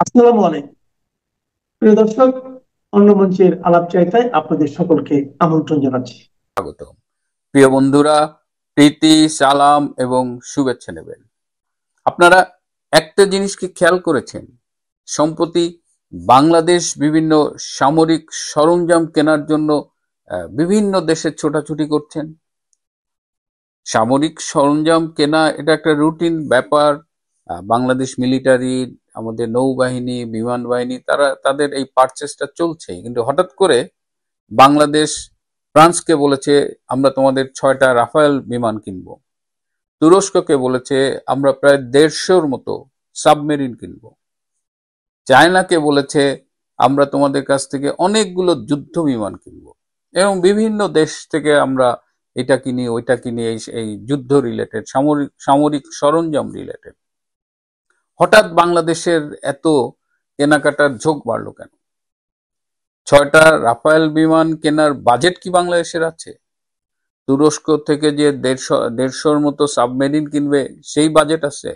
আসসালামু আলাইকুম প্রিয় দর্শক। অন্য মঞ্চের আলাপচারিতায় আপনাদের সকলকে আমন্ত্রণ জানাচ্ছি। স্বাগত। প্রিয় বন্ধুরা, প্রীতি, সালাম এবং শুভেচ্ছা নেবেন। আপনারা একটা জিনিস কি খেয়াল করেছেন? সম্প্রতি বাংলাদেশ বিভিন্ন সামরিক সরঞ্জাম কেনার জন্য বিভিন্ন দেশে ছোটাছুটি করছেন। সামরিক সরঞ্জাম কেনা এটা একটা রুটিন ব্যাপার। বাংলাদেশ মিলিটারি, আমাদের নৌবাহিনী, বিমান বাহিনী, তারা তাদের এই পারচেসটা চলছে। কিন্তু হঠাৎ করে বাংলাদেশ ফ্রান্সকে বলেছে আমরা তোমাদের 6টা রাফায়েল বিমান কিনবো। তুরস্ককে বলেছে আমরা প্রায় 150-র মতো সাবমেরিন কিনবো। চায়নাকে বলেছে আমরা তোমাদের কাছ থেকে অনেকগুলো যুদ্ধ বিমান কিনবো। এবং বিভিন্ন দেশ থেকে আমরা এটা কিনি ওইটা কিনি, এই এই যুদ্ধ রিলেটেড, সামরিক সামরিক সরঞ্জাম রিলেটেড। হঠাৎ বাংলাদেশের এত কেনাকাটার ঝোঁক বাড়লো কেন? 6টা রাফায়েল বিমান কেনার বাজেট কি বাংলাদেশের আছে? তুরস্ক থেকে যে 150-র মতো সাবমেরিন কিনবে সেই বাজেট আছে?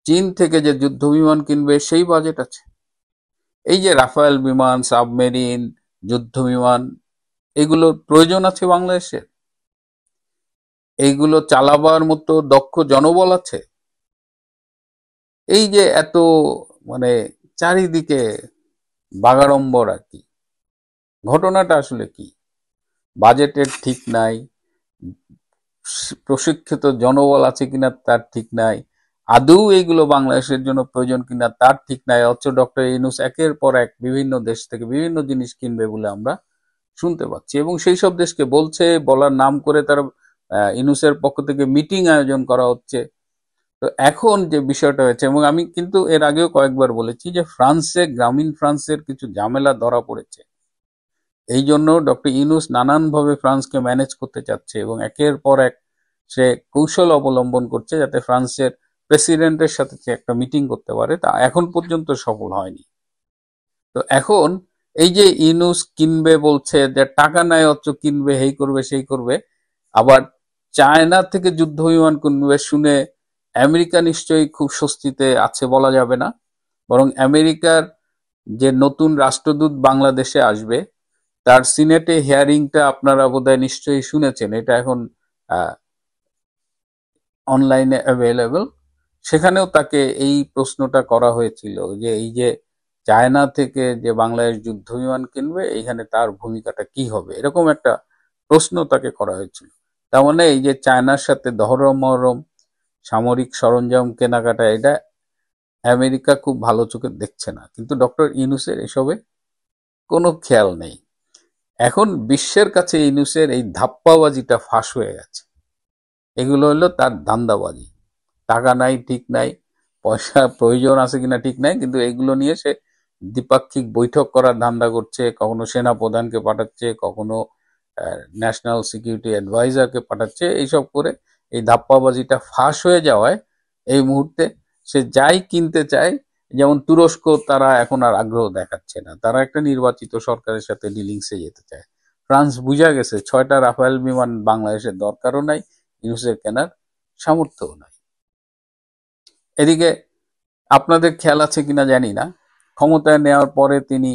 চীন থেকে যে যুদ্ধ বিমান কিনবে সেই বাজেট আছে? এই যে রাফায়েল বিমান, সাবমেরিন, যুদ্ধ বিমান, এগুলোর প্রয়োজন আছে বাংলাদেশের? এইগুলো চালাবার মতো দক্ষ জনবল আছে? এই যে এত মানে চারিদিকে বাগাড়ম্বর আর কি, ঘটনাটা আসলে কি? বাজেটের ঠিক নাই, প্রশিক্ষিত জনবল আছে কিনা তার ঠিক নাই, আদৌ এইগুলো বাংলাদেশের জন্য প্রয়োজন কিনা তার ঠিক নাই। অথচ ডক্টর ইউনূস একের পর এক বিভিন্ন দেশ থেকে বিভিন্ন জিনিস কিনবে বলে আমরা শুনতে পাচ্ছি, এবং সেই সব দেশকে বলছে, বলার নাম করে তারা ইউনূসের পক্ষ থেকে মিটিং আয়োজন করা হচ্ছে। তো এখন যে বিষয়টা হয়েছে, এবং আমি কিন্তু এর আগেও কয়েকবার বলেছি যে গ্রামীণ ফ্রান্সের কিছু ঝামেলা ধরা পড়েছে। এই জন্য ডক্টর ইউনূস নানানভাবে ফ্রান্সকে ম্যানেজ করতে চাচ্ছে এবং একের পর এক সে কৌশল অবলম্বন করছে যাতে ফ্রান্সের প্রেসিডেন্টের সাথে সে একটা মিটিং করতে পারে। তা এখন পর্যন্ত সফল হয়নি। তো এখন এই যে ইউনূস কিনবে বলছে, যে টাকা নাই অথচ কিনবে, এই করবে সেই করবে, আবার চায়না থেকে যুদ্ধ বিমান কিনবে শুনে আমেরিকা নিশ্চয়ই খুব স্বস্তিতে আছে বলা যাবে না। বরং আমেরিকার যে নতুন রাষ্ট্রদূত বাংলাদেশে আসবে, তার সিনেটে হিয়ারিংটা আপনারা বোধহয় নিশ্চয়ই শুনেছেন, এটা এখন অনলাইনে অ্যাভেলেবল। সেখানেও তাকে এই প্রশ্নটা করা হয়েছিল যে এই যে চায়না থেকে যে বাংলাদেশ যুদ্ধ বিমান কিনবে, এইখানে তার ভূমিকাটা কি হবে, এরকম একটা প্রশ্ন তাকে করা হয়েছিল। তার মানে এই যে চায়নার সাথে দহরম মহরম সামরিক সরঞ্জাম কেনাকাটা, এটা আমেরিকা খুব ভালো চোখে দেখছে না। কিন্তু ডক্টর ইউনূসের এসবে কোনো খেয়াল নেই। এখন বিশ্বের কাছে ইউনূসের এই ধাপ্পাবাজিটা ফাঁস হয়ে গেছে। এগুলো হলো তার ধান্দাবাজি। টাকা নাই ঠিক নাই, পয়সা প্রয়োজন আছে কিনা ঠিক নাই, কিন্তু এগুলো নিয়ে সে দ্বিপাক্ষিক বৈঠক করার ধান্দা করছে। কখনো সেনা প্রধানকে পাঠাচ্ছে, কখনো ন্যাশনাল সিকিউরিটি অ্যাডভাইজারকে পাঠাচ্ছে। এইসব করে এই ধাপ্পাবাজিটা ফাঁস হয়ে যাওয়ায় এই মুহূর্তে সে যাই কিনতে চায়, যেমন তুরস্ক, তারা এখন আর আগ্রহ দেখাচ্ছে না, তারা একটা নির্বাচিত সরকারের সাথে ডিলিংসে যেতে চায়। ফ্রান্স বুঝা গেছে 6টা রাফায়েল বিমান বাংলাদেশের দরকারও নাই, ইউনুসের কেনার সামর্থ্যও নাই। এদিকে আপনাদের খেয়াল আছে কিনা জানি না, ক্ষমতায় নেওয়ার পরে তিনি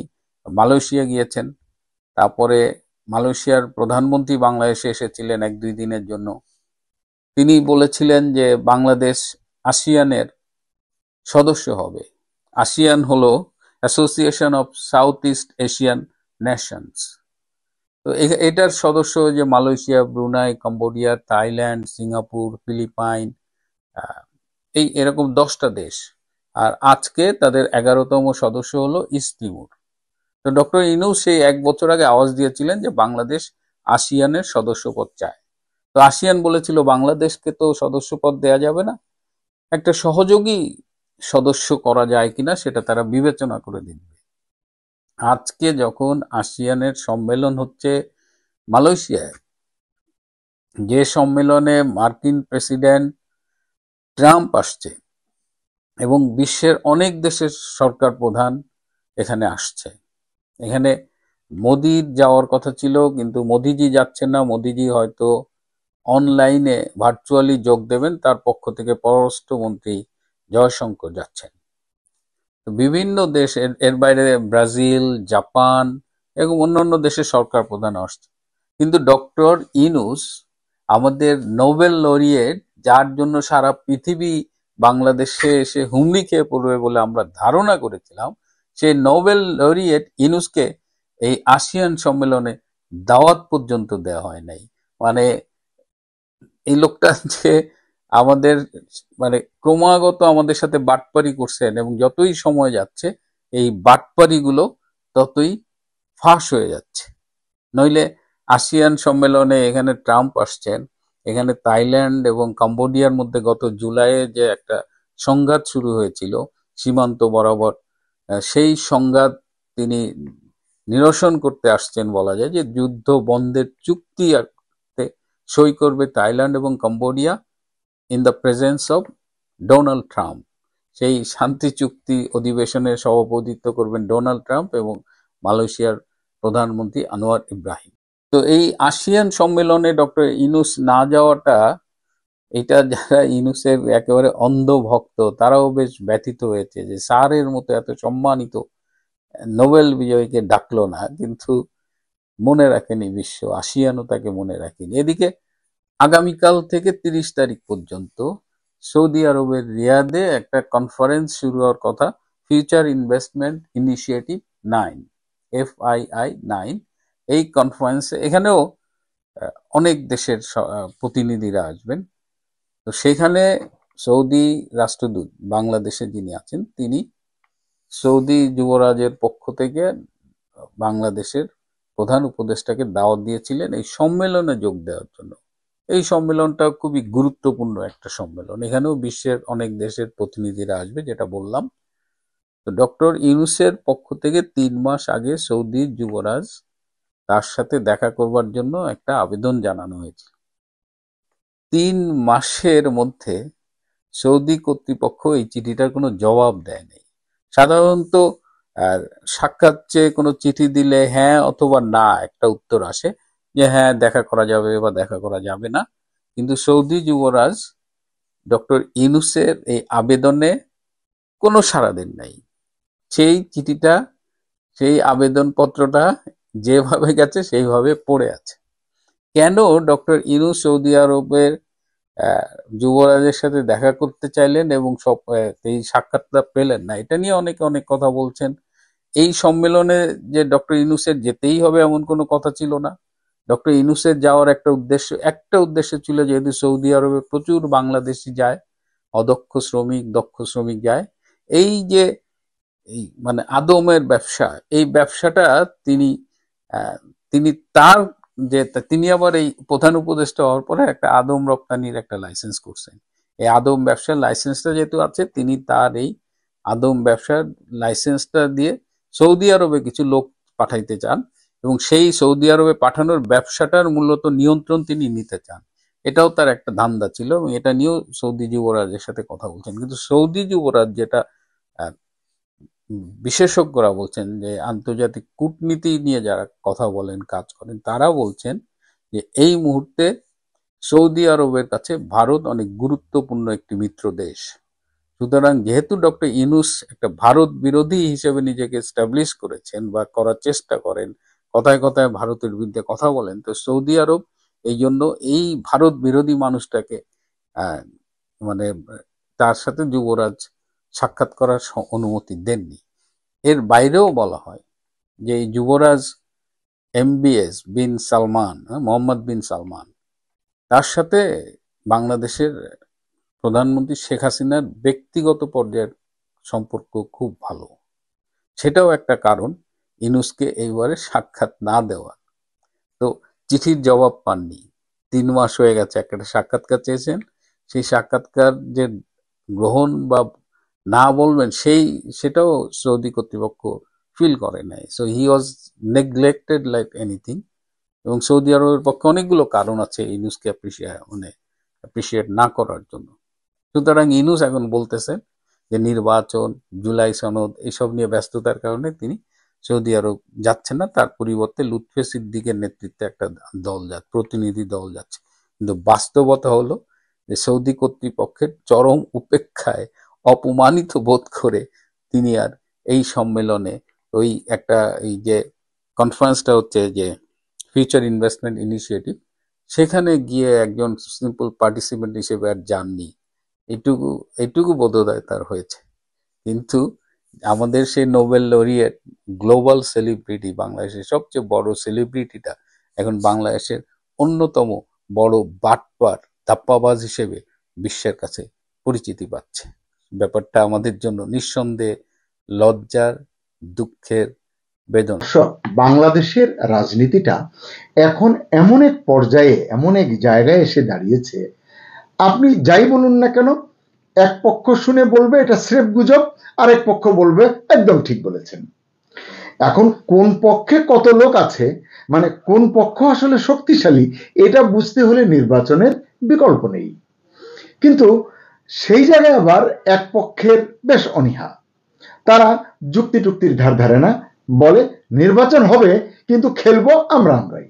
মালয়েশিয়া গিয়েছেন। তারপরে মালয়েশিয়ার প্রধানমন্ত্রী বাংলাদেশে এসেছিলেন 1-2 দিনের জন্য। তিনি বলেছিলেন যে বাংলাদেশ আসিয়ানের সদস্য হবে। আসিয়ান হলো Association of South East Asian Nations. তো এটার সদস্য যে Malaysia, Brunei, Cambodia, Thailand, Singapore, Philippines, এই এরকম 10টা দেশ। আর আজকে তাদের 11তম সদস্য হলো ইস্ট তিমুর। তো ডক্টর ইউনূস সেই 1 বছর আগে আওয়াজ দিয়েছিলেন যে বাংলাদেশ আসিয়ানের সদস্যপদ চায়। তো আসিয়ান বলেছিল বাংলাদেশকে তো সদস্যপদ দেয়া যাবে না, একটা সহযোগী সদস্য করা যায় কিনা সেটা তারা বিবেচনা করে দেখবে। আজকে যখন আসিয়ানের সম্মেলন হচ্ছে মালয়েশিয়ায়, যে সম্মেলনে মার্কিন প্রেসিডেন্ট ট্রাম্প আসছে এবং বিশ্বের অনেক দেশের সরকার প্রধান এখানে আসছে, এখানে মোদির যাওয়ার কথা ছিল কিন্তু মোদিজি যাচ্ছেন না। মোদিজি হয়তো অনলাইনে ভার্চুয়ালি যোগ দেবেন, তার পক্ষ থেকে পররাষ্ট্রমন্ত্রী জয়শঙ্কর যাচ্ছেন। বিভিন্ন দেশ, এর বাইরে ব্রাজিল, জাপান এবং অন্যান্য দেশের সরকার প্রধান আসছে। কিন্তু ডক্টর ইউনূস আমাদের নোবেল লরিয়েট, যার জন্য সারা পৃথিবী বাংলাদেশে এসে হুমড়ি খেয়ে পড়বে বলে আমরা ধারণা করেছিলাম, সেই নোবেল লরিয়েট ইউনূসকে এই আসিয়ান সম্মেলনে দাওয়াত পর্যন্ত দেওয়া হয় নাই। মানে এই লোকটা যে আমাদের মানে ক্রমাগত আমাদের সাথে বাটপারি করছেন, এবং যতই সময় যাচ্ছে এই বাটপারিগুলো ততই ফাঁস হয়ে যাচ্ছে। নইলে আসিয়ান সম্মেলনে এখানে ট্রাম্প আসছেন, এখানে থাইল্যান্ড এবং কম্বোডিয়ার মধ্যে গত জুলাইয়ে যে একটা সংঘাত শুরু হয়েছিল সীমান্ত বরাবর, সেই সংঘাত তিনি নিরসন করতে আসছেন। বলা যায় যে যুদ্ধ বন্ধের চুক্তি সই করবে থাইল্যান্ড এবং Cambodia in the presence of Donald Trump. সেই শান্তি চুক্তি অধিবেশনের সভাপতিত্ব করবেন ডোনাল্ড ট্রাম্প এবং মালয়েশিয়ার প্রধানমন্ত্রী আনোয়ার ইব্রাহিম। তো এই আসিয়ান সম্মেলনে ডক্টর ইউনূস না যাওয়াটা, এটা যারা ইউনূসের একেবারে অন্ধ ভক্ত তারাও বেশ ব্যথিত হয়েছে যে স্যারের মতো এত সম্মানিত নোবেল বিজয়ীকে ডাকলো না, কিন্তু মনে রাখেনি বিশ্ব, আসিয়ানও তাকে মনে রাখেনি। এদিকে আগামীকাল থেকে 30 তারিখ পর্যন্ত সৌদি আরবের রিয়াদে একটা কনফারেন্স শুরু হওয়ার কথা, ফিউচার ইনভেস্টমেন্ট ইনিশিয়েটিভ 9, FII 9। এই কনফারেন্সে এখানেও অনেক দেশের প্রতিনিধিরা আসবেন। তো সেখানে সৌদি রাষ্ট্রদূত বাংলাদেশে যিনি আছেন, তিনি সৌদি যুবরাজের পক্ষ থেকে বাংলাদেশের প্রধান উপদেষ্টাকে দাওয়াত দিয়েছিলেন এই সম্মেলনে যোগ দেওয়ার জন্য। এই সম্মেলনটা খুবই গুরুত্বপূর্ণ একটা সম্মেলন, এখানেও বিশ্বের অনেক দেশের প্রতিনিধিরা আসবে, যেটা বললাম। তো ডক্টর ইউনূসের পক্ষ থেকে 3 মাস আগে সৌদি যুবরাজ তার সাথে দেখা করবার জন্য একটা আবেদন জানানো হয়েছিল। 3 মাসের মধ্যে সৌদি কর্তৃপক্ষ এই চিঠিটার কোনো জবাব দেয়নি। সাধারণত সাক্ষাৎ চেয়ে কোনো চিঠি দিলে হ্যাঁ অথবা না একটা উত্তর আসে, যে হ্যাঁ দেখা করা যাবে বা দেখা করা যাবে না। কিন্তু সৌদি যুবরাজ ডক্টর ইউনূসের এই আবেদনে কোনো সাড়া দেন নাই। সেই চিঠিটা, সেই আবেদনপত্রটা যেভাবে গেছে সেইভাবে পড়ে আছে। কেন ডক্টর ইউনূস সৌদি আরবের যুবরাজের সাথে দেখা করতে চাইলেন এবং এই সাক্ষাৎটা পেলেন না, এটা নিয়ে অনেকে অনেক কথা বলছেন। এই সম্মেলনে যে ডক্টর ইউনূসের যেতেই হবে এমন কোনো কথা ছিল না। ডক্টর ইউনূসের যাওয়ার একটা উদ্দেশ্য ছিল, যেহেতু সৌদি আরবে প্রচুর বাংলাদেশি যায়, অদক্ষ শ্রমিক, দক্ষ শ্রমিক যায়, এই যে এই মানে আদমের ব্যবসা, এই ব্যবসাটা তিনি তিনি তার যে তিনি আবার এই প্রধান উপদেষ্টা হওয়ার পরে একটা আদম রপ্তানির একটা লাইসেন্স করছেন। এই আদম ব্যবসার লাইসেন্সটা যেহেতু আছে, তিনি তার এই আদম ব্যবসার লাইসেন্সটা দিয়ে সৌদি আরবে কিছু লোক পাঠাইতে চান, এবং সেই সৌদি আরবে পাঠানোর ব্যবসাটার মূলত নিয়ন্ত্রণ তিনি নিতে চান। এটাও তার একটা ধান্দা ছিল, এবং এটা নিয়েও সৌদি যুবরাজের সাথে কথা বলছেন। কিন্তু সৌদি যুবরাজ যেটা বিশেষজ্ঞরা বলছেন, যে আন্তর্জাতিক কূটনীতি নিয়ে যারা কথা বলেন, কাজ করেন, তারা বলছেন যে এই মুহূর্তে সৌদি আরবের কাছে ভারত অনেক গুরুত্বপূর্ণ একটি মিত্র দেশ। সুতরাং যেহেতু ডক্টর ইউনূস একটা ভারত বিরোধী হিসেবে নিজেকে এস্টাবলিশ করেছেন বা করার চেষ্টা করেন, কথায় কথায় ভারতের বিরুদ্ধে কথা বলেন, তো সৌদি আরব এই জন্য এই ভারত বিরোধী মানুষটাকে মানে তার সাথে যুবরাজ সাক্ষাৎ করার অনুমতি দেননি। এর বাইরেও বলা হয় যে এই যুবরাজ MBS বিন সালমান, মোহাম্মদ বিন সালমান, তার সাথে বাংলাদেশের প্রধানমন্ত্রী শেখ হাসিনার ব্যক্তিগত পর্যায়ের সম্পর্ক খুব ভালো। সেটাও একটা কারণ ইউনূসকে এইবারে সাক্ষাৎ না দেওয়া। তো চিঠির জবাব পাননি, 3 মাস হয়ে গেছে, একটা সাক্ষাৎকার চেয়েছেন, সেই সাক্ষাৎকার যে গ্রহণ বা না বলবেন সেটাও সৌদি কর্তৃপক্ষ ফিল করে নাই। So he was neglected like anything. এবং সৌদি আরবের পক্ষে অনেকগুলো কারণ আছে ইউনূসকে অ্যাপ্রিসিয়েট না করার জন্য। সুতরাং ইউনূস এখন বলতেছেন যে নির্বাচন, জুলাই সনদ, এইসব নিয়ে ব্যস্ততার কারণে তিনি সৌদি আরব যাচ্ছেন না, তার পরিবর্তে লুৎফে সিদ্দিকের নেতৃত্বে একটা প্রতিনিধি দল যাচ্ছে। কিন্তু বাস্তবতা হলো যে সৌদি কর্তৃপক্ষের চরম উপেক্ষায় অপমানিত বোধ করে তিনি আর এই সম্মেলনে ওই একটা এই যে কনফারেন্সটা হচ্ছে যে ফিউচার ইনভেস্টমেন্ট ইনিশিয়েটিভ, সেখানে গিয়ে একজন সিম্পল পার্টিসিপেন্ট হিসেবে আর যাননি। এটুকু এটুকু বোধোদয় তার হয়েছে। কিন্তু আমাদের সেই নোবেল লরিয়েট, গ্লোবাল সেলিব্রিটি, বাংলাদেশের সবচেয়ে বড় সেলিব্রিটিটা এখন বাংলাদেশের অন্যতম বড় বাটপার, ধাপ্পাবাজ হিসেবে বিশ্বের কাছে পরিচিতি পাচ্ছে। ব্যাপারটা আমাদের জন্য নিঃসন্দেহে লজ্জার, দুঃখের, বেদনা। বাংলাদেশের রাজনীতিটা এখন এমন এক পর্যায়ে, এমন এক জায়গায় এসে দাঁড়িয়েছে, আপনি যাই বলুন না কেন, এক পক্ষ শুনে বলবে এটা স্রেফ গুজব, আরেক পক্ষ বলবে একদম ঠিক বলেছেন। এখন কোন পক্ষে কত লোক আছে, মানে কোন পক্ষ আসলে শক্তিশালী, এটা বুঝতে হলে নির্বাচনের বিকল্প নেই। কিন্তু সেই জায়গায় আবার এক পক্ষের বেশ অনীহা, তারা যুক্তি টুক্তির ধার ধারে না, বলে নির্বাচন হবে কিন্তু খেলবো আমরাই।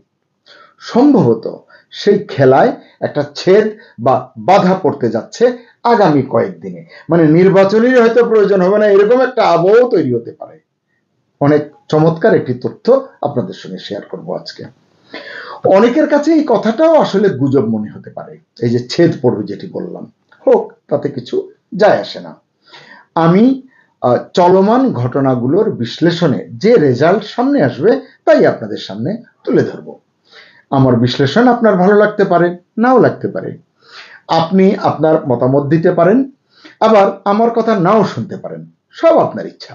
সম্ভবত সেই খেলায় একটা ছেদ বা বাধা পড়তে যাচ্ছে আগামী কয়েকদিনে, মানে নির্বাচনের হয়তো প্রয়োজন হবে না, এরকম একটা আবহ তৈরি হতে পারে। অনেক চমৎকার একটি তথ্য আপনাদের সঙ্গে শেয়ার করব আজকে। অনেকের কাছে এই কথাটাও আসলে গুজব মনে হতে পারে, এই যে ছেদ পড়বে যেটি বললাম, হোক, তাতে কিছু যায় আসে না। আমি চলমান ঘটনাগুলোর বিশ্লেষণে যে রেজাল্ট সামনে আসবে তাই আপনাদের সামনে তুলে ধরব। আমার বিশ্লেষণ আপনার ভালো লাগতে পারে, নাও লাগতে পারে। আপনি আপনার মতামত দিতে পারেন, আবার আমার কথা নাও শুনতে পারেন, সব আপনার ইচ্ছা।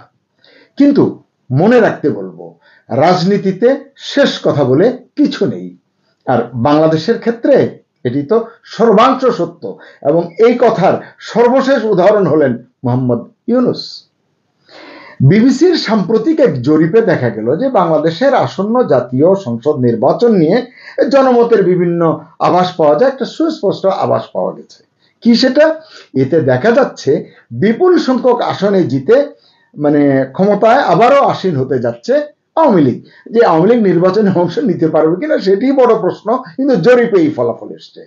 কিন্তু মনে রাখতে বলবো, রাজনীতিতে শেষ কথা বলে কিছু নেই, আর বাংলাদেশের ক্ষেত্রে এটি তো সর্বাংশ সত্য, এবং এই কথার সর্বশেষ উদাহরণ হলেন মোহাম্মদ ইউনূস। বিবিসির সাম্প্রতিক এক জরিপে দেখা গেল যে বাংলাদেশের আসন্ন জাতীয় সংসদ নির্বাচন নিয়ে জনমতের বিভিন্ন আভাস পাওয়া যায়, একটা সুস্পষ্ট আভাস পাওয়া গেছে। কি সেটা? এতে দেখা যাচ্ছে বিপুল সংখ্যক আসনে জিতে মানে ক্ষমতায় আবারও আসীন হতে যাচ্ছে আওয়ামী লীগ। যে আওয়ামী লীগ নির্বাচনে অংশ নিতে পারবে কিনা সেটি বড় প্রশ্ন, কিন্তু জরিপে এই ফলাফল এসছে।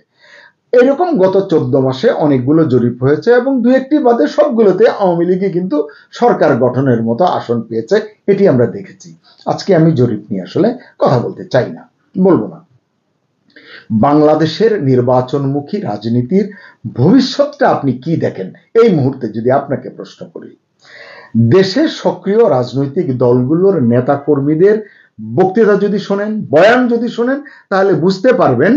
এরকম গত 14 মাসে অনেকগুলো জরিপ হয়েছে, এবং দু একটি বাদে সবগুলোতে আওয়ামী লীগই কিন্তু সরকার গঠনের মতো আসন পেয়েছে, এটি আমরা দেখেছি। আজকে আমি জরিপ নিয়ে আসলে কথা বলতে চাই না, বলবো না। বাংলাদেশের নির্বাচনমুখী রাজনীতির ভবিষ্যৎটা আপনি কি দেখেন এই মুহূর্তে যদি আপনাকে প্রশ্ন করি? দেশের সক্রিয় রাজনৈতিক দলগুলোর নেতা কর্মীদের বক্তৃতা যদি শোনেন, বয়ান যদি শোনেন, তাহলে বুঝতে পারবেন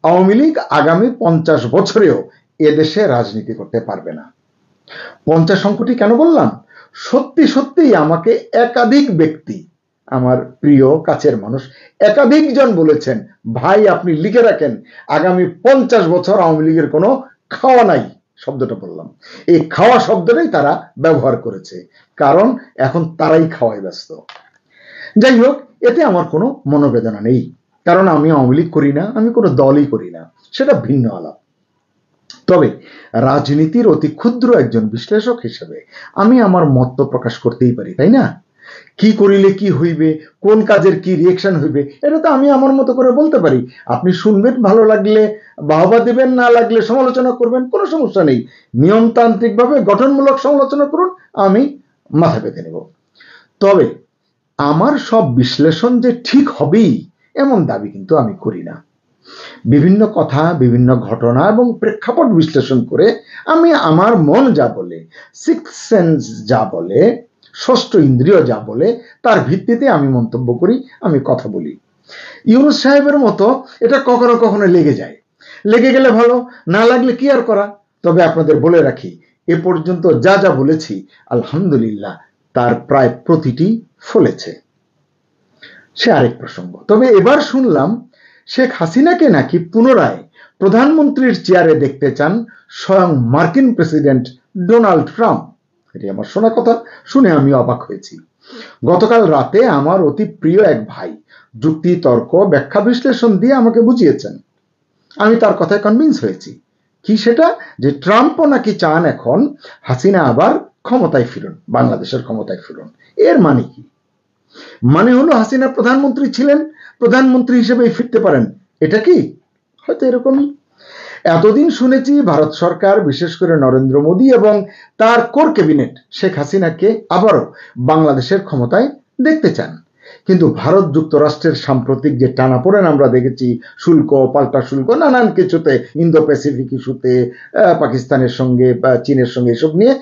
আওয়ামী লীগ আগামী 50 বছরেও এদেশে রাজনীতি করতে পারবে না। 50 অঙ্কটি কেন বললাম? সত্যি সত্যিই আমাকে একাধিক ব্যক্তি, আমার প্রিয় কাছের মানুষ, একাধিক জন বলেছেন, ভাই আপনি লিখে রাখেন, আগামী 50 বছর আওয়ামী লীগের কোনো খাওয়া নাই। শব্দটা বললাম, এই খাওয়া শব্দটাই তারা ব্যবহার করেছে, কারণ এখন তারাই খাওয়ায় ব্যস্ত। যাই হোক, এতে আমার কোনো মনোবেদনা নেই, কারণ আমি আওয়ামী লীগ করি না, আমি কোনো দলই করি না, সেটা ভিন্ন আলাপ। তবে রাজনীতির অতি ক্ষুদ্র একজন বিশ্লেষক হিসেবে আমি আমার মত প্রকাশ করতেই পারি, তাই না? কি করিলে কি হইবে, কোন কাজের কি রিঅ্যাকশন হইবে, এটা তো আমি আমার মতো করে বলতে পারি। আপনি শুনবেন, ভালো লাগলে বাহবা দেবেন, না লাগলে সমালোচনা করবেন, কোনো সমস্যা নেই। নিয়মতান্ত্রিকভাবে গঠনমূলক সমালোচনা করুন, আমি মাথা পেতে নেব। তবে আমার সব বিশ্লেষণ যে ঠিক হবেই এমন দাবি কিন্তু আমি করি না। বিভিন্ন কথা, বিভিন্ন ঘটনা এবং প্রেক্ষাপট বিশ্লেষণ করে আমি আমার মন যা বলে, সিক্স সেন্স যা বলে, ষষ্ঠ ইন্দ্রিয় যা বলে, তার ভিত্তিতে আমি মন্তব্য করি, আমি কথা বলি। ইউনূস সাহেবের মতো এটা কখনো কখনো লেগে যায়, লেগে গেলে ভালো, না লাগলে কি আর করা। তবে আপনাদের বলে রাখি, এ পর্যন্ত যা যা বলেছি আলহামদুলিল্লাহ তার প্রায় প্রতিটি ফলেছে। সে আরেক প্রসঙ্গ। তবে এবার শুনলাম শেখ হাসিনাকে নাকি পুনরায় প্রধানমন্ত্রীর চেয়ারে দেখতে চান স্বয়ং মার্কিন প্রেসিডেন্ট ডোনাল্ড ট্রাম্প। এটি আমার শোনা কথা, শুনে আমি অবাক হয়েছি। গতকাল রাতে আমার অতি প্রিয় এক ভাই যুক্তি, তর্ক, ব্যাখ্যা, বিশ্লেষণ দিয়ে আমাকে বুঝিয়েছেন। আমি তার কথায় কনভিন্স হয়েছি। কি সেটা? যে ট্রাম্পও নাকি চান এখন হাসিনা আবার ক্ষমতায় ফিরুন, বাংলাদেশের ক্ষমতায় ফিরুন। এর মানে কি? মানে হলো হাসিনা প্রধানমন্ত্রী ছিলেন, প্রধানমন্ত্রী হিসেবে ফিরতে পারেন, এটা কি? হয়তো এরকমই। এতদিন শুনেছি ভারত সরকার, বিশেষ করে নরেন্দ্র মোদী এবং তার কোর ক্যাবিনেট শেখ হাসিনাকে আবারও বাংলাদেশের ক্ষমতায় দেখতে চান। কিন্তু ভারত যুক্তরাষ্ট্রের সাম্প্রতিক যে টানাপোড়েন আমরা দেখেছি, শুল্ক, পাল্টা শুল্ক, নানান কিছুতে, ইন্দো প্যাসিফিক ইস্যুতে, পাকিস্তানের সঙ্গে বা চীনের সঙ্গে, এসব নিয়ে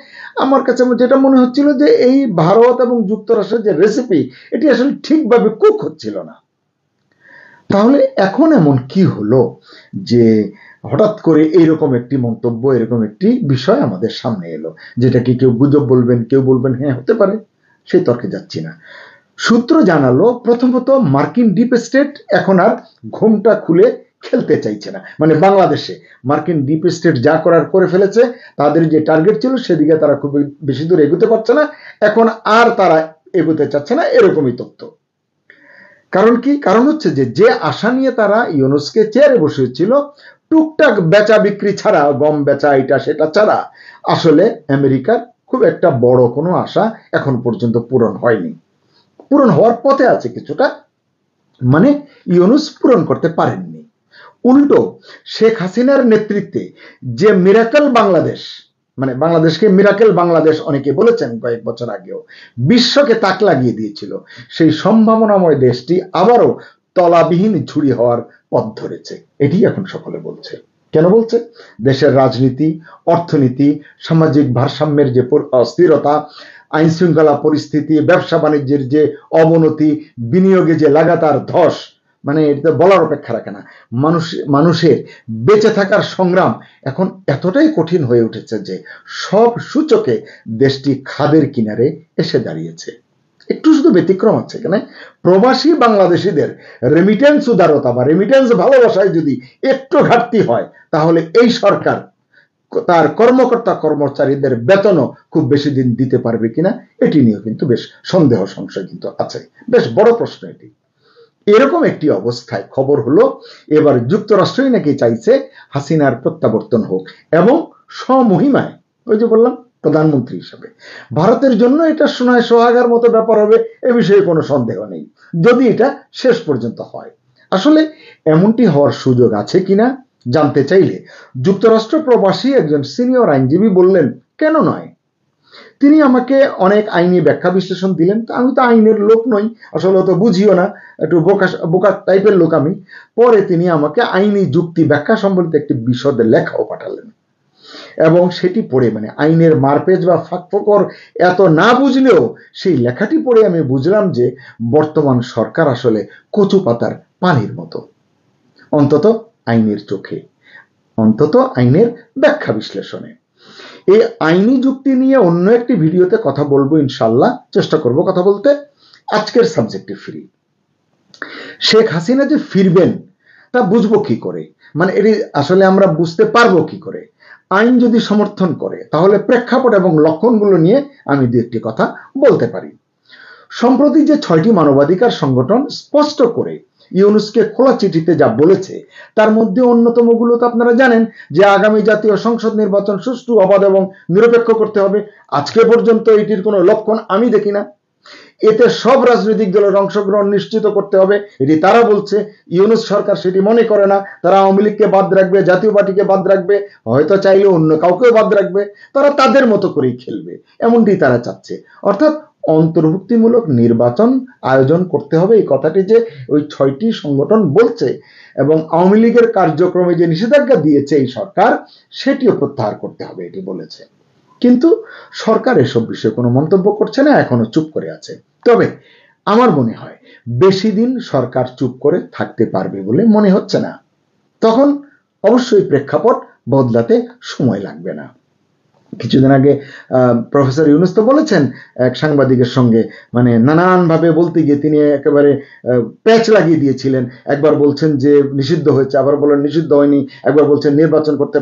আমার কাছে যেটা মনে হচ্ছিল যে এই ভারত এবং যুক্তরাষ্ট্রের যে রেসিপি, এটি আসলে ঠিকভাবে কুক হচ্ছিল না। তাহলে এখন এমন কি হলো যে হঠাৎ করে এইরকম একটি মন্তব্য, এরকম একটি বিষয় আমাদের সামনে এলো, যেটাকে কেউ গুজব বলবেন, কেউ বলবেন হ্যাঁ হতে পারে, সেই তর্কে যাচ্ছি না। সূত্র জানালো, প্রথমত মার্কিন ডিপ স্টেট এখন আর ঘুমটা খুলে খেলতে চাইছে না। মানে বাংলাদেশে মার্কিন ডিপ স্টেট যা করার করে ফেলেছে, তাদের যে টার্গেট ছিল সেদিকে তারা খুব বেশি দূর এগোতে পারছে না, এখন আর তারা এগোতে চাচ্ছে না, এরকমই তথ্য। কারণ কি? কারণ হচ্ছে যে আশা নিয়ে তারা ইউনুসকে চেয়ারে বসিয়েছিল, টুকটাক বেচা বিক্রি ছাড়া, গম বেচা এটা সেটা ছাড়া, আসলে আমেরিকার খুব একটা বড় কোনো আশা এখন পর্যন্ত পূরণ হয়নি। পূরণ হওয়ার পথে আছে কিছুটা, মানে ইউনুস পূরণ করতে পারেননি। উল্টো শেখ হাসিনার নেতৃত্বে যে মিরাকেল বাংলাদেশ, মানে বাংলাদেশকে মিরাকেল বাংলাদেশ অনেকে বলেছেন কয়েক বছর আগেও, বিশ্বকে তাক লাগিয়ে দিয়েছিল, সেই সম্ভাবনাময় দেশটি আবারও তলাবিহীন ঝুড়ি হওয়ার পথ ধরেছে। এটি এখন সকলে বলছে। কেন বলছে? দেশের রাজনীতি, অর্থনীতি, সামাজিক ভারসাম্যের যে অস্থিরতা, আইন শৃঙ্খলা পরিস্থিতি, ব্যবসা বাণিজ্যের যে অবনতি, বিনিয়োগে যে লাগাতার ধস, মানে এটা বলার অপেক্ষা রাখে না। মানুষের বেঁচে থাকার সংগ্রাম এখন এতটাই কঠিন হয়ে উঠেছে যে সব সূচকে দেশটি খাদের কিনারে এসে দাঁড়িয়েছে। একটু শুধু ব্যতিক্রম আছে এখানে, প্রবাসী বাংলাদেশিদের রেমিটেন্স উদারতা বা রেমিটেন্স ভালোবাসায় যদি একটু ঘাটতি হয়, তাহলে এই সরকার তার কর্মকর্তা কর্মচারীদের বেতনও খুব বেশি দিন দিতে পারবে কিনা, এটি নিয়েও কিন্তু বেশ সন্দেহ সংশয় কিন্তু আছে। বেশ বড় প্রশ্ন এটি। এরকম একটি অবস্থায় খবর হলো এবার যুক্তরাষ্ট্রই নাকি চাইছে হাসিনার প্রত্যাবর্তন হোক এবং স্বমহিমায়, ওই যে বললাম প্রধানমন্ত্রী হিসেবে। ভারতের জন্য এটা সোনায় সোহাগার মতো ব্যাপার হবে, এ বিষয়ে কোনো সন্দেহ নেই, যদি এটা শেষ পর্যন্ত হয়। আসলে এমনটি হওয়ার সুযোগ আছে কিনা জানতে চাইলে যুক্তরাষ্ট্র প্রবাসী একজন সিনিয়র আইনজীবী বললেন, কেন নয়। তিনি আমাকে অনেক আইনি ব্যাখ্যা বিশ্লেষণ দিলেন। আমি তো আইনের লোক নই, আসলে তো বুঝিও না, একটু বোকা টাইপের লোক আমি। পরে তিনি আমাকে আইনি যুক্তি ব্যাখ্যা সম্বলিত একটি বিশদ লেখাও পাঠালেন, এবং সেটি পড়ে, মানে আইনের মারপেজ বা ফাঁকফোকর এত না বুঝলেও সেই লেখাটি পড়ে আমি বুঝলাম যে বর্তমান সরকার আসলে কচু পাতার পানির মতো, অন্তত আইনের চোখে, অন্তত আইনের ব্যাখ্যা বিশ্লেষণে। এই আইনি যুক্তি নিয়ে অন্য একটি ভিডিওতে কথা বলবো ইনশাল্লাহ, চেষ্টা করব কথা বলতে। আজকের সাবজেক্টে ফিরি। শেখ হাসিনা যে ফিরবেন তা বুঝবো কি করে, মানে এটি আসলে আমরা বুঝতে পারবো কি করে? আইন যদি সমর্থন করে তাহলে প্রেক্ষাপট এবং লক্ষণগুলো নিয়ে আমি দু একটি কথা বলতে পারি। সম্প্রতি যে 6টি মানবাধিকার সংগঠন স্পষ্ট করে ইউনুসকে খোলা চিঠিতে যা বলেছে, তার মধ্যে অন্যতমগুলো তো আপনারা জানেন, যে আগামী জাতীয় সংসদ নির্বাচন সুষ্ঠু, অবাধ এবং নিরপেক্ষ করতে হবে। আজকে পর্যন্ত এটির কোনো লক্ষণ আমি দেখি না। এতে সব রাজনৈতিক দলের অংশগ্রহণ নিশ্চিত করতে হবে, এটি তারা বলছে। ইউনুস সরকার সেটি মনে করে না। তারা আওয়ামী লীগকে বাদ রাখবে, জাতীয় পার্টিকে বাদ রাখবে, হয়তো চাইলে অন্য কাউকেও বাদ রাখবে, তারা তাদের মতো করেই খেলবে, এমনটি তারা চাচ্ছে। অর্থাৎ অন্তর্ভুক্তিমূলক নির্বাচন আয়োজন করতে হবে, এই কথাটি যে ওই 6টি সংগঠন বলছে, এবং আওয়ামী লীগের কার্যক্রমে যে নিষেধাজ্ঞা দিয়েছে এই সরকার, সেটিও প্রত্যাহার করতে হবে, এটি বলেছে। কিন্তু সরকার এসব বিষয়ে কোনো মন্তব্য করছে না, এখনো চুপ করে আছে। তবে আমার মনে হয় বেশি দিন সরকার চুপ করে থাকতে পারবে বলে মনে হচ্ছে না। তখন অবশ্যই প্রেক্ষাপট বদলাতে সময় লাগবে না। কিছুদিন আগে প্রফেসর ইউনুস তো বলেছেন এক সাংবাদিকের সঙ্গে, মানে নানান ভাবে বলতে গিয়ে তিনি একেবারে প্যাচ লাগিয়ে দিয়েছিলেন। একবার বলছেন যে নিষিদ্ধ হয়েছে, আবার বলেন নিষিদ্ধ হয়নি, একবার বলছেন নির্বাচন করতে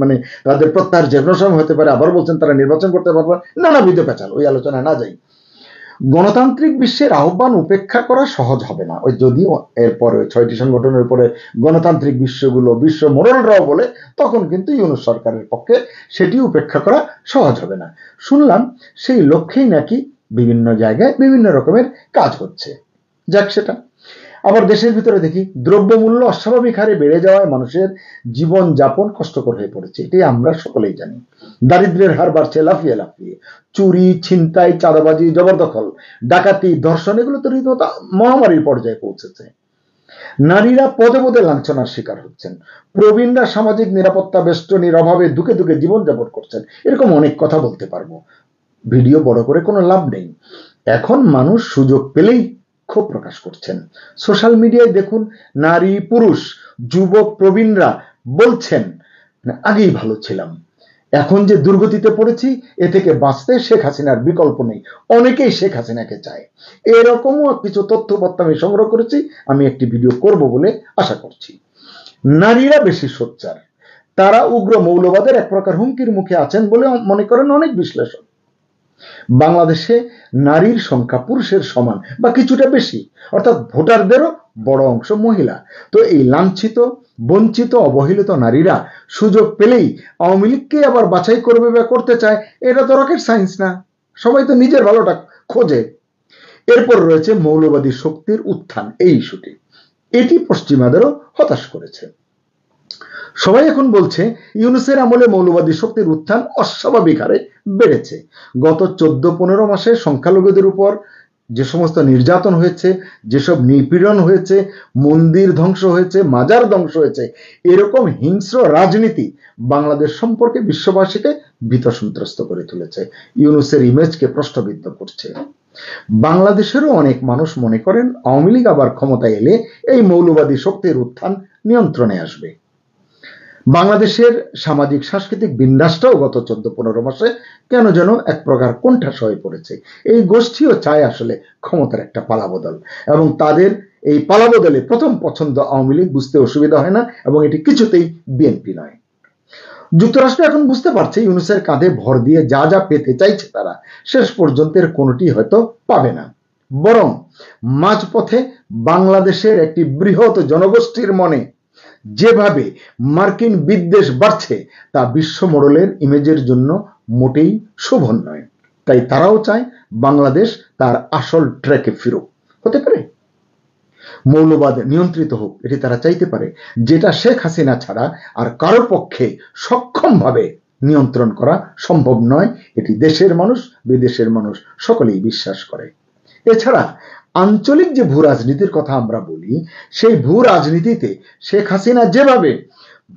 মানে তাদের প্রত্যাহার যে কোনো সময় হতে পারে, আবার বলছেন তারা নির্বাচন করতে পারবে, নানাবিধ পেঁচাল। ওই আলোচনায় না যাই। গণতান্ত্রিক বিশ্বের আহ্বান উপেক্ষা করা সহজ হবে না। ওই যদিও এরপরে 6টি সংগঠনের উপরে গণতান্ত্রিক বিশ্ব মোড়লরাও বলে, তখন কিন্তু ইউনুস সরকারের পক্ষে সেটি উপেক্ষা করা সহজ হবে না। শুনলাম সেই লক্ষ্যেই নাকি বিভিন্ন জায়গায় বিভিন্ন রকমের কাজ হচ্ছে। যাক সেটা। আবার দেশের ভিতরে দেখি দ্রব্যমূল্য অস্বাভাবিক হারে বেড়ে যাওয়ায় মানুষের জীবন যাপন কষ্টকর হয়ে পড়েছে, এটাই আমরা সকলেই জানি। দারিদ্র্যের হার বাড়ছে লাফিয়ে লাফিয়ে, চুরি, ছিনতাই, চাঁদাবাজি, জবরদখল, ডাকাতি, ধর্ষণ, এগুলো তো রীতিমতো মহামারীর পর্যায়ে পৌঁছেছে। নারীরা পদে পদে লাঞ্ছনার শিকার হচ্ছেন, প্রবীণরা সামাজিক নিরাপত্তা বেষ্টনীর অভাবে দুঃখে দুঃখে জীবনযাপন করছেন। এরকম অনেক কথা বলতে পারবো, ভিডিও বড় করে কোনো লাভ নেই। এখন মানুষ সুযোগ পেলেই ক্ষোভ প্রকাশ করছেন। সোশ্যাল মিডিয়ায় দেখুন, নারী, পুরুষ, যুবক, প্রবীণরা বলছেন আগেই ভালো ছিলাম, এখন যে দুর্গতিতে পড়েছি এ থেকে বাঁচতে শেখ হাসিনার বিকল্প নেই। অনেকেই শেখ হাসিনাকে চায়। এরকমও কিছু তথ্যপত্র আমি সংগ্রহ করেছি, আমি একটি ভিডিও করব বলে আশা করছি। নারীরা বেশি সোচ্চার, তারা উগ্র মৌলবাদের এক প্রকার হুমকির মুখে আছেন বলে মনে করেন অনেক বিশ্লেষক। বাংলাদেশে নারীর সংখ্যা পুরুষের সমান বা কিছুটা বেশি, অর্থাৎ ভোটারদেরও বড় অংশ মহিলা। তো এই লাঞ্ছিত, বঞ্চিত, অবহেলিত নারীরা সুযোগ পেলেই আওয়ামী লীগকে আবার বাছাই করবে বা করতে চায়, এটা তো রকেট সায়েন্স না, সবাই তো নিজের ভালোটা খোঁজে। এরপর রয়েছে মৌলবাদী শক্তির উত্থান, এই ইস্যুটি, এটি পশ্চিমাদেরও হতাশ করেছে। সবাই এখন বলছে ইউনূসের আমলে মৌলবাদী শক্তির উত্থান অস্বাভাবিক হারে বেড়েছে। গত 14-15 মাসে সংখ্যালঘুদের উপর যে সমস্ত নির্যাতন হয়েছে, যেসব নিপীড়ন হয়েছে, মন্দির ধ্বংস হয়েছে, মাজার ধ্বংস হয়েছে, এরকম হিংস্র রাজনীতি বাংলাদেশ সম্পর্কে বিশ্ববাসীকে ভীত সন্ত্রস্ত করে তুলেছে, ইউনূসের ইমেজকে প্রশ্নবিদ্ধ করছে। বাংলাদেশেরও অনেক মানুষ মনে করেন আওয়ামী লীগ আবার ক্ষমতায় এলে এই মৌলবাদী শক্তির উত্থান নিয়ন্ত্রণে আসবে। বাংলাদেশের সামাজিক সাংস্কৃতিক বিন্যাসটাও গত 14-15 মাসে কেন যেন এক প্রকার কোণঠাসা হয়ে পড়েছে। এই গোষ্ঠীও চায় আসলে ক্ষমতার একটা পালাবদল, এবং তাদের এই পালাবদলে প্রথম পছন্দ আওয়ামী লীগ, বুঝতে অসুবিধা হয় না, এবং এটি কিছুতেই বিএনপি নয়। যুক্তরাষ্ট্র এখন বুঝতে পারছে ইউনূসের কাঁধে ভর দিয়ে যা যা পেতে চাইছে তারা শেষ পর্যন্ত এর কোনোটি হয়তো পাবে না, বরং মাঝপথে বাংলাদেশের একটি বৃহৎ জনগোষ্ঠীর মনে যেভাবে মার্কিন বিদ্বেষ বাড়ছে তা বিশ্ব মডেলের ইমেজের জন্য মোটেই শোভন নয়। তাই তারাও চায় বাংলাদেশ তার আসল ট্র্যাকে ফিরুক। হতে পারে মৌলবাদ নিয়ন্ত্রিত হোক, এটি তারা চাইতে পারে, যেটা শেখ হাসিনা ছাড়া আর কারোর পক্ষে সক্ষমভাবে নিয়ন্ত্রণ করা সম্ভব নয়। এটি দেশের মানুষ, বিদেশের মানুষ সকলেই বিশ্বাস করে। এছাড়া আঞ্চলিক যে ভূ রাজনীতির কথা আমরা বলি, সেই ভূ রাজনীতিতে শেখ হাসিনা যেভাবে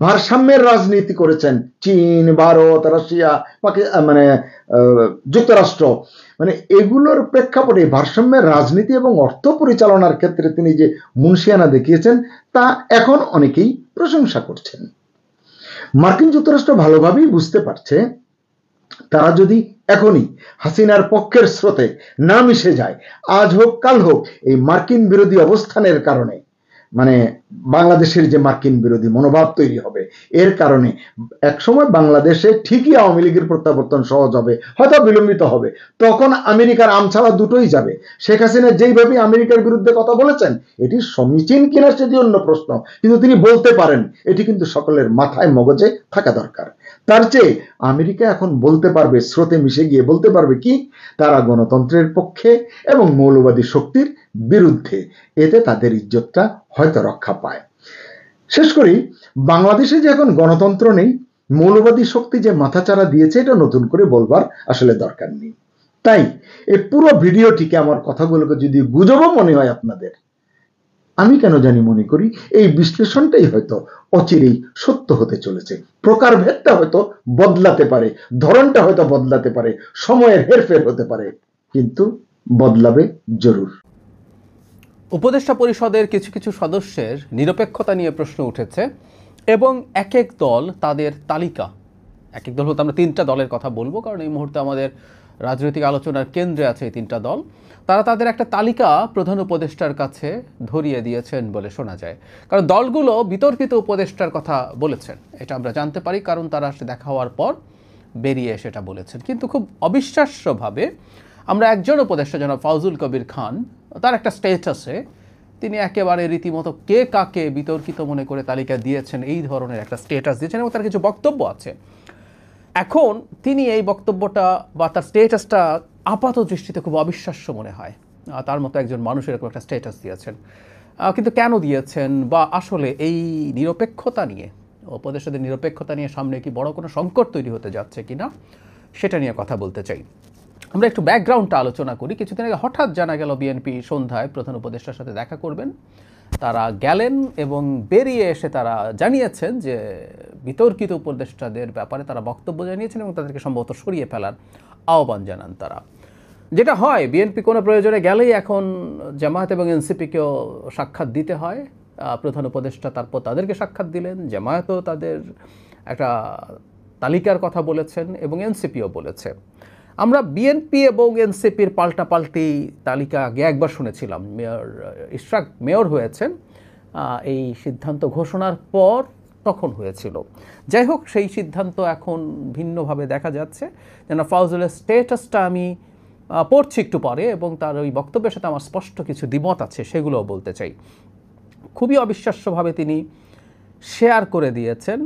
ভারসাম্যের রাজনীতি করেছেন, চীন, ভারত, রাশিয়া, যুক্তরাষ্ট্র, এগুলোর প্রেক্ষাপটে ভারসাম্যের রাজনীতি এবং অর্থ পরিচালনার ক্ষেত্রে তিনি যে মুনশিয়ানা দেখিয়েছেন তা এখন অনেকেই প্রশংসা করছেন। মার্কিন যুক্তরাষ্ট্র ভালোভাবেই বুঝতে পারছে তারা যদি এখনই হাসিনার পক্ষের স্রোতে না মিশে যায়, আজ হোক কাল হোক, এই মার্কিন বিরোধী অবস্থানের কারণে, বাংলাদেশের যে মার্কিন বিরোধী মনোভাব তৈরি হবে, এর কারণে একসময় বাংলাদেশে ঠিকই আওয়ামী লীগের প্রত্যাবর্তন সহজ হবে, হয়তো বিলম্বিত হবে, তখন আমেরিকার আমছাড়া দুটোই যাবে। শেখ হাসিনা যেইভাবে আমেরিকার বিরুদ্ধে কথা বলেছেন, এটি সমীচীন কিনা সেটি অন্য প্রশ্ন, কিন্তু তিনি বলতে পারেন, এটি কিন্তু সকলের মাথায় মগজে থাকা দরকার। তার চেয়ে আমেরিকা এখন বলতে পারবে, স্রোতে মিশে গিয়ে বলতে পারবে কি তারা গণতন্ত্রের পক্ষে এবং মৌলবাদী শক্তির বিরুদ্ধে, এতে তাদের ইজ্জতটা হয়তো রক্ষা পায়। শেষ করি, বাংলাদেশে যে এখন গণতন্ত্র নেই, মৌলবাদী শক্তি যে মাথাচাড়া দিয়েছে, এটা নতুন করে বলবার আসলে দরকার নেই। তাই এই পুরো ভিডিওটিকে, আমার কথাগুলোকে যদি গুজবও মনে হয় আপনাদের, আমি কেন জানি মনে করি এই বিশ্লেষণটাই হয়তো অচিরেই সত্য হতে চলেছে। প্রকারভেদটা হয়তো বদলাতে পারে, ধরনটা হয়তো বদলাতে পারে, সময়ের হেরফের হতে পারে, কিন্তু বদলাবে জরুর। উপদেষ্টা পরিষদের কিছু কিছু সদস্যের নিরপেক্ষতা নিয়ে প্রশ্ন উঠেছে, এবং এক এক দল তাদের তালিকা, এক এক দল হতে আমরা 3টা দলের কথা বলবো, কারণ এই মুহূর্তে আমাদের রাজনৈতিক আলোচনার কেন্দ্রে আছে এই 3টা দল। তারা তাদের একটা তালিকা প্রধান উপদেষ্টার কাছে ধরিয়ে দিয়েছেন বলে শোনা যায়, কারণ দলগুলো বিতর্কিত উপদেষ্টার কথা বলেছেন, এটা আমরা জানতে পারি, কারণ তারা দেখা হওয়ার পর বেরিয়ে সেটা বলেছেন। কিন্তু খুব অবিশ্বাস্যভাবে আমরা একজন উপদেষ্টা জনাব ফাউজুল কবির খান, তার একটা স্টেটাসে তিনি একেবারে রীতিমতো কে কাকে বিতর্কিত মনে করে তালিকা দিয়েছেন, এই ধরনের একটা স্টেটাস দিয়েছেন, এবং তার কিছু বক্তব্য আছে। এখন তিনি এই বক্তব্যটা বা তার স্টেটাসটা আপাত দৃষ্টিতে খুব অবিশ্বাস্য মনে হয়, তার মতো একজন মানুষ এরকম একটা স্টেটাস দিয়েছেন। কিন্তু কেন দিয়েছেন, বা আসলে এই নিরপেক্ষতা নিয়ে, উপদেষ্টাদের নিরপেক্ষতা নিয়ে সামনে কি বড় কোনো সংকট তৈরি হতে যাচ্ছে কিনা, সেটা নিয়ে কথা বলতে চাই। আমরা একটু ব্যাকগ্রাউন্ডটা আলোচনা করি। কিছুদিন আগে হঠাৎ জানা গেল বিএনপি সন্ধ্যায় প্রধান উপদেষ্টার সাথে দেখা করবেন। তারা গেলেন এবং বেরিয়ে এসে তারা জানিয়েছেন যে বিতর্কিত উপদেষ্টাদের ব্যাপারে তারা বক্তব্য জানিয়েছেন এবং তাদেরকে সম্ভবত সরিয়ে ফেলার আহ্বান জানান তারা। যেটা হয়, বিএনপি কোনো প্রয়োজনে গেলেই এখন জামায়াত এবং এনসিপিকেও সাক্ষাৎ দিতে হয়। প্রধান উপদেষ্টা তারপর তাদেরকে সাক্ষাৎ দিলেন, জামায়াতও তাদের একটা তালিকার কথা বলেছেন এবং এনসিপিও বলেছে। আমরা বিএনপি এবং এনসিপির পাল্টাপাল্টি তালিকা আগে একবার শুনেছিলাম, মেয়র ইশরাক মেয়র হয়েছেন এই সিদ্ধান্ত ঘোষণার পর, তখন হয়েছিল। যাই হোক, সেই সিদ্ধান্ত এখন ভিন্নভাবে দেখা যাচ্ছে। যেন ফাউজুলের স্টেটাসটা আমি পড়ছি একটু পরে, এবং তার ওই বক্তব্যের সাথে আমার স্পষ্ট কিছু দ্বিমত আছে, সেগুলোও বলতে চাই। খুবই অবিশ্বাস্যভাবে তিনি শেয়ার করে দিয়েছেন,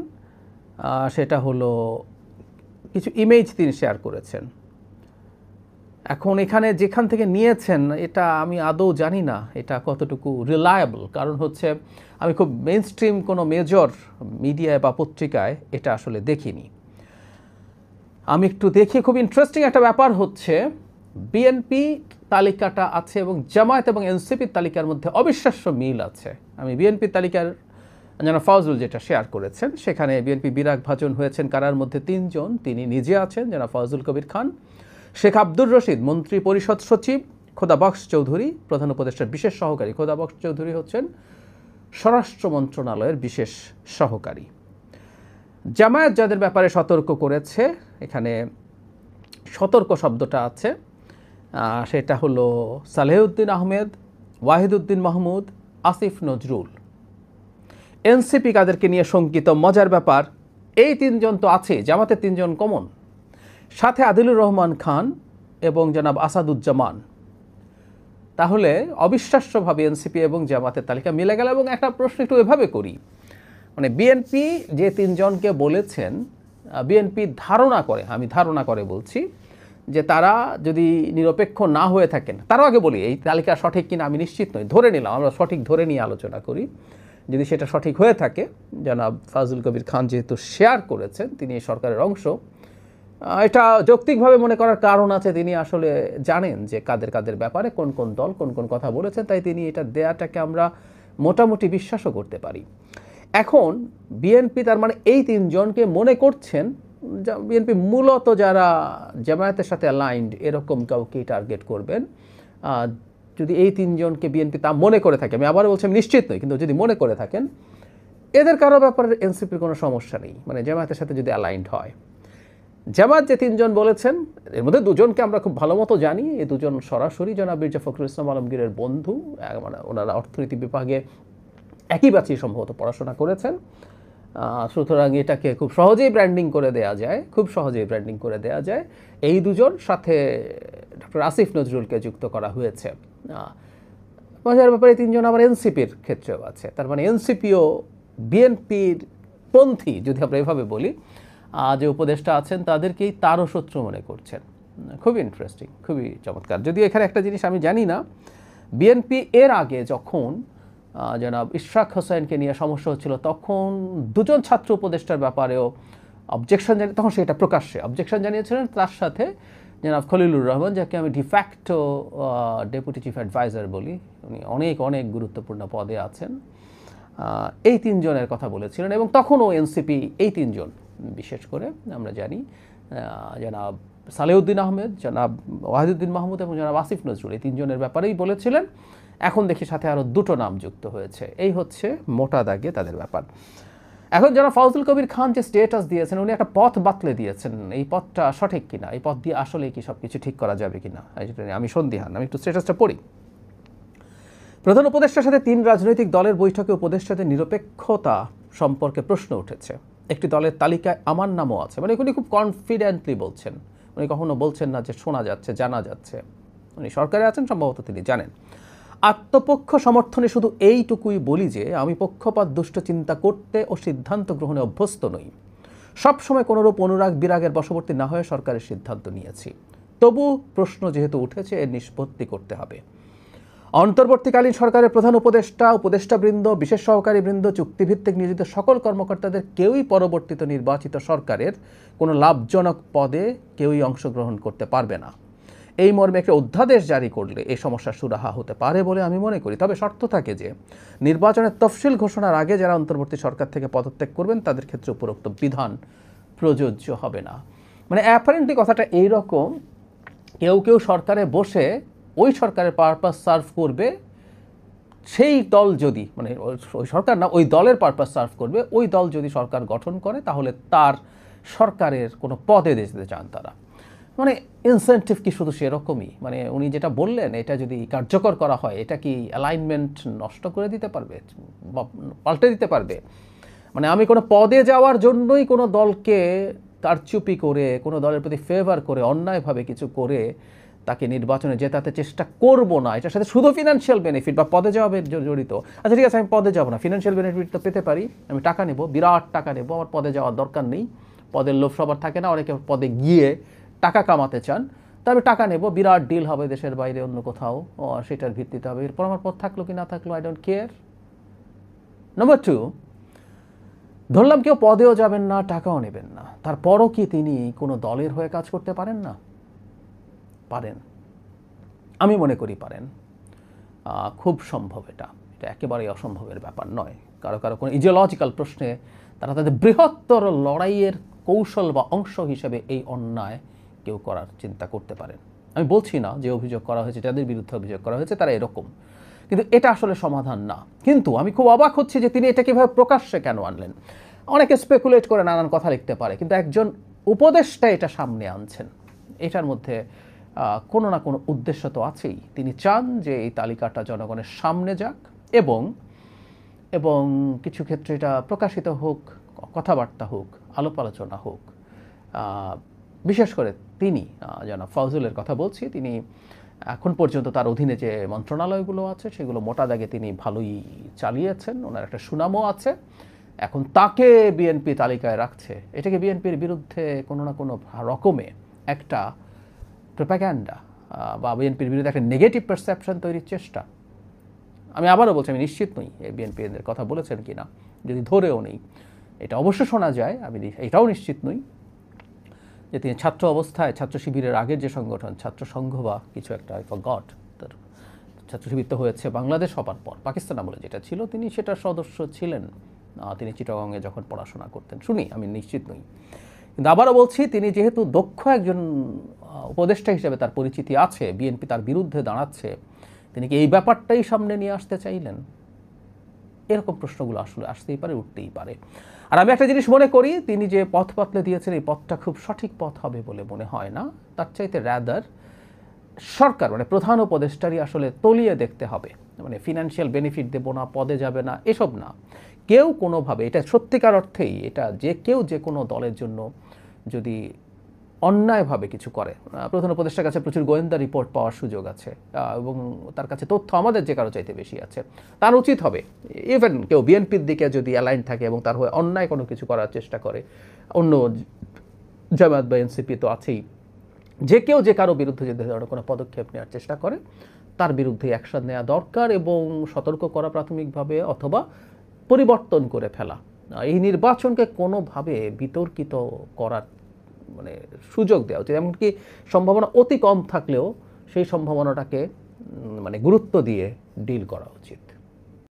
সেটা হলো কিছু ইমেজ তিনি শেয়ার করেছেন। এখন এখানে যেখান থেকে নিয়েছেন এটা আমি আদৌ জানি না এটা কতটুকু রিলায়েবল, কারণ হচ্ছে আমি খুব মেইন স্ট্রিম কোনো মেজর মিডিয়ায় বা পত্রিকায় এটা আসলে দেখিনি। আমি একটু দেখি, খুব ইন্টারেস্টিং একটা ব্যাপার হচ্ছে বিএনপি তালিকাটা আছে এবং জামায়াত এবং এনসিপির তালিকার মধ্যে অবিশ্বাস্য মিল আছে। আমি বিএনপির তালিকার যেন ফাউজুল যেটা শেয়ার করেছেন, সেখানে বিএনপি বিরাগ ভাজন হয়েছেন কারার মধ্যে 3 জন। তিনি নিজে আছেন, যেন ফাউজুল কবির খান, শেখ আব্দুর রশিদ মন্ত্রী পরিষদ সচিব, খোদাবক্স চৌধুরী প্রধান উপদেষ্টার বিশেষ সহকারী। খোদাবক্স চৌধুরী হচ্ছেন স্বরাষ্ট্র মন্ত্রণালয়ের বিশেষ সহকারী। জামায়াত যাদের ব্যাপারে সতর্ক করেছে, এখানে সতর্ক শব্দটা আছে, সেটা হলো সালেহউদ্দিন আহমেদ, ওয়াহিদুদ্দিন মাহমুদ, আসিফ নজরুল। এনসিপি কাদেরকে নিয়ে শঙ্কিত, মজার ব্যাপার এই 3 জন তো আছে, জামাতের 3 জন কমন, সাথে আদিলুর রহমান খান এবং জনাব আসাদুজ্জামান। তাহলে অবিশ্বাস্যভাবে এনসিপি এবং জামাতের তালিকা মিলে গেল। এবং একটা প্রশ্ন একটু এভাবে করি, মানে বিএনপি যে 3 জনকে বলেছেন, বিএনপি ধারণা করে, আমি ধারণা করে বলছি, যে তারা যদি নিরপেক্ষ না হয়ে থাকেন, তারও আগে বলি এই তালিকা সঠিক কিনা আমি নিশ্চিত নই, ধরে নিলাম, আমরা সঠিক ধরে নিয়ে আলোচনা করি। যদি সেটা সঠিক হয়ে থাকে, জনাব ফাজুল কবির খান যেহেতু শেয়ার করেছেন, তিনি এই সরকারের অংশ, এটা যৌক্তিকভাবে মনে করার কারণ আছে, তিনি আসলে জানেন যে কাদের কাদের ব্যাপারে কোন কোন দল কোন কোন কথা বলেছেন, তাই তিনি এটা দেয়াটাকে আমরা মোটামুটি বিশ্বাসও করতে পারি। এখন বিএনপি তার মানে এই 3 জনকে মনে করছেন, বিএনপি মূলত যারা জামায়াতের সাথে অ্যালাইন্ড এরকম কাউকে টার্গেট করবেন। যদি এই 3 জনকে বিএনপি তা মনে করে থাকে, আমি আবার বলছি আমি নিশ্চিত নই, কিন্তু যদি মনে করে থাকেন, এদের কারো ব্যাপারে এনসিপির কোনো সমস্যা নেই, মানে জামায়াতের সাথে যদি অ্যালাইন্ড হয়। জামাত যে 3 জন বলেছেন, এর মধ্যে 2 জনকে আমরা খুব ভালো মতো জানি। এই 2 জন সরাসরি জনাব মির্জা ফখরুল ইসলাম আলমগীরের বন্ধু, মানে ওনারা অর্থনীতি বিভাগে একই ব্যাচে সম্ভবত পড়াশোনা করেছেন। সুতরাং এটাকে খুব সহজেই ব্র্যান্ডিং করে দেওয়া যায়, খুব সহজেই ব্র্যান্ডিং করে দেওয়া যায়। এই 2 জন সাথে ডক্টর আসিফ নজরুলকে যুক্ত করা হয়েছে। মজার ব্যাপারে 3 জন আবার এনসিপির ক্ষেত্রেও আছে, তার মানে এনসিপিও বিএনপির পন্থী, যদি আমরা এভাবে বলি, যে উপদেষ্টা আছেন তাদেরকেই তারও শত্রু মনে করছেন। খুবই ইন্টারেস্টিং, খুবই চমৎকার। যদিও এখানে একটা জিনিস আমি জানি না, বিএনপি এর আগে যখন জনাব ইশরাক হোসেনকে নিয়ে সমস্যা হচ্ছিল, তখন 2 জন ছাত্র উপদেষ্টার ব্যাপারেও অবজেকশন জানিয়ে, তখন সেটা প্রকাশ্যে অবজেকশন জানিয়েছিলেন। তার সাথে জনাব খলিলুর রহমান, যাকে আমি ডিফ্যাক্টো ডেপুটি চিফ অ্যাডভাইজার বলি, উনি অনেক অনেক গুরুত্বপূর্ণ পদে আছেন, এই 3 জনের কথা বলেছিলেন। এবং তখনও এনসিপি এই 3 জন, বিশেষ করে আমরা জানি জনাব সালেহউদ্দিন আহমেদ, জনাব ওয়াহিদুদ্দিন মাহমুদ এবং জনাব আসিফ নজরুল, এই 3 জনের ব্যাপারেই বলেছিলেন। এখন দেখি সাথে আরও 2টো নাম যুক্ত হয়েছে। এই হচ্ছে মোটা দাগে তাদের ব্যাপার। এখন যারা ফাউজুল কবির খান যে স্টেটাস দিয়েছেন, উনি একটা পথ বাতলে দিয়েছেন। এই পথটা সঠিক কিনা, এই পথ দিয়ে আসলে কি সব কিছু ঠিক করা যাবে কিনা, আমি সন্দিহান। আমি একটু স্টেটাসটা পড়ি। প্রধান উপদেষ্টার সাথে 3 রাজনৈতিক দলের বৈঠকে উপদেষ্টাদের নিরপেক্ষতা সম্পর্কে প্রশ্ন উঠেছে। একটি দলের তালিকায় আমার নামও আছে, মানে উনি খুব কনফিডেন্টলি বলছেন, উনি কখনো বলছেন না যে শোনা যাচ্ছে, জানা যাচ্ছে। উনি সরকারে আছেন, সম্ভবত তিনি জানেন। আত্মপক্ষ সমর্থনে শুধু এইটুকুই বলি যে আমি পক্ষপাত দুষ্ট চিন্তা করতে ও সিদ্ধান্ত গ্রহণে অভ্যস্ত নই। সবসময় কোনোরূপ অনুরাগ বিরাগের বশবর্তী না হয়ে সরকারের সিদ্ধান্ত নিয়েছি। তবু প্রশ্ন যেহেতু উঠেছে, এর নিষ্পত্তি করতে হবে। অন্তর্বর্তীকালীন সরকারের প্রধান উপদেষ্টাবৃন্দ, বিশেষ সহকারী বৃন্দ, চুক্তিভিত্তিক নিয়োজিত সকল কর্মকর্তাদের কেউই পরবর্তীতে নির্বাচিত সরকারের কোনো লাভজনক পদে কেউই অংশগ্রহণ করতে পারবে না। এই মর্মে একটা অধ্যাদেশ জারি করলে এই সমস্যার সুরাহা হতে পারে বলে আমি মনে করি। তবে শর্ত থাকে যে নির্বাচনের তফসিল ঘোষণার আগে যারা অন্তর্বর্তী সরকার থেকে পদত্যাগ করবেন তাদের ক্ষেত্রে উপরোক্ত বিধান প্রযোজ্য হবে না। মানে অ্যাপারেন্টলি কথাটা এইরকম, কেউ কেউ সরকারে বসে ওই সরকারের পারপাস সার্ভ করবে, সেই দল যদি মানে ওই সরকার না, ওই দলের পারপাস সার্ভ করবে, ওই দল যদি সরকার গঠন করে তাহলে তার সরকারের কোনো পদে যেতে চান তারা। মানে ইনসেন্টিভ কি শুধু সেরকমই? মানে উনি যেটা বললেন এটা যদি কার্যকর করা হয় এটা কি অ্যালাইনমেন্ট নষ্ট করে দিতে পারবে বা পাল্টে দিতে পারবে? মানে আমি কোনো পদে যাওয়ার জন্যই কোনো দলকে কারচুপি করে, কোনো দলের প্রতি ফেভার করে, অন্যায়ভাবে কিছু করে তাকে নির্বাচনে জেতাতে চেষ্টা করব না। এটার সাথে শুধু ফিনান্সিয়াল বেনিফিট বা পদে যাওয়া জড়িত। আচ্ছা ঠিক আছে, আমি পদে যাব না, ফিনান্সিয়াল বেনিফিট তো পেতে পারি, আমি টাকা নেব, বিরাট টাকা নেব, আমার পদে যাওয়ার দরকার নেই। পদের লোভ সবার থাকে না, অনেকে পদে গিয়ে টাকা কামাতে চান, তা আমি টাকা নেব, বিরাট ডিল হবে দেশের বাইরে অন্য কোথাও, সেটার ভিত্তিতে হবে। এরপর আমার পদ থাকলো কি না থাকলো আই ডোন্ট কেয়ার। নাম্বার 2, ধরলাম কেউ পদেও যাবেন না, টাকাও নেবেন না, তারপরও কি তিনি কোনো দলের হয়ে কাজ করতে পারেন না? পারেন, আমি মনে করি পারেন। খুব সম্ভব, এটা একেবারেই অসম্ভবের ব্যাপার নয়। কারো কারো কোনো ইডিওলজিক্যাল প্রশ্নে তারা তাদের বৃহত্তর লড়াইয়ের কৌশল বা অংশ হিসেবে এই অন্যায় কেউ করার চিন্তা করতে পারেন। আমি বলছি না যে অভিযোগ করা হয়েছে, যাদের বিরুদ্ধে অভিযোগ করা হয়েছে তারা এরকম, কিন্তু এটা আসলে সমাধান না। কিন্তু আমি খুব অবাক হচ্ছি যে তিনি এটা কীভাবে প্রকাশ্যে কেন আনলেন। অনেকে স্পেকুলেট করে নানান কথা লিখতে পারে, কিন্তু একজন উপদেষ্টা এটা সামনে আনছেন, এটার মধ্যে কোনো না কোনো উদ্দেশ্য তো আছেই। তিনি চান যে এই তালিকাটা জনগণের সামনে যাক এবং কিছু ক্ষেত্রে এটা প্রকাশিত হোক, কথাবার্তা হোক, আলাপ আলোচনা হোক। বিশেষ করে তিনি জনাব ফজলুলের কথা বলছি, তিনি এখন পর্যন্ত তার অধীনে যে মন্ত্রণালয়গুলো আছে সেগুলো মোটা দাগে তিনি ভালোই চালিয়েছেন, ওনার একটা সুনামও আছে। এখন তাকে বিএনপি তালিকায় রাখছে, এটাকে বিএনপির বিরুদ্ধে কোনো না কোনো রকমে একটা প্রোপাগ্যান্ডা বা বিএনপির বিরুদ্ধে একটা নেগেটিভ পারসেপশন তৈরির চেষ্টা। আমি আবারও বলছি, আমি নিশ্চিত নই বিএনপি এদের কথা বলেছেন কি না, যদি ধরেও নেই, এটা অবশ্য শোনা যায়, আমি এটাও নিশ্চিত নই যে তিনি ছাত্র অবস্থায় ছাত্র শিবিরের আগের যে সংগঠন ছাত্র সংঘ বা কিছু একটা, আই ফরগট, তার ছাত্র শিবির তো হয়েছে বাংলাদেশ হবার পর, পাকিস্তান আমলে যেটা ছিল, তিনি সেটার সদস্য ছিলেন। তিনি চিটাগংয়ে যখন পড়াশোনা করতেন, শুনি, আমি নিশ্চিত নই। কিন্তু আবারও বলছি, তিনি যেহেতু দক্ষ একজন উপদেষ্টা হিসেবে তার পরিচিতি আছে, বিএনপি তার বিরুদ্ধে দাঁড়াচ্ছে, তিনি কি এই ব্যাপারটাই সামনে নিয়ে আসতে চাইলেন? এরকম প্রশ্নগুলো আসলে আসতেই পারে, উঠতেই পারে। আর আমি একটা জিনিস মনে করি, তিনি যে পথ পাতলে দিয়েছেন এই পথটা খুব সঠিক পথ হবে বলে মনে হয় না। তার চাইতে র্যাদার সরকার মানে প্রধান উপদেষ্টারই আসলে তলিয়ে দেখতে হবে। মানে ফিনান্সিয়াল বেনিফিট দেবো না, পদে যাবে না, এসব না। কেউ কোনোভাবে, এটা সত্যিকার অর্থেই, এটা যে কেউ যে কোনো দলের জন্য যদি অন্যায়ভাবে কিছু করে, প্রধান উপদেষ্টার কাছে প্রচুর গোয়েন্দা রিপোর্ট পাওয়ার সুযোগ আছে এবং তার কাছে তথ্য আমাদের যে কারো চাইতে বেশি আছে, তার উচিত হবে, ইভেন কেউ বিএনপির দিকে যদি অ্যালাইন থাকে এবং তার হয়ে অন্যায় কোনো কিছু করার চেষ্টা করে, অন্য জামায়াত বা এনসিপি তো আছেই, যে কেউ যে কারো বিরুদ্ধে যদি ধরনের কোনো পদক্ষেপ নেওয়ার চেষ্টা করে তার বিরুদ্ধে অ্যাকশন নেওয়া দরকার এবং সতর্ক করা প্রাথমিকভাবে, অথবা পরিবর্তন করে ফেলা। এই নির্বাচনকে কোনোভাবে বিতর্কিত করার মানে সুযোগ দেওয়া উচিত, এমনকি সম্ভাবনা অতি কম থাকলেও সেই সম্ভাবনাটাকে মানে গুরুত্ব দিয়ে ডিল করা উচিত।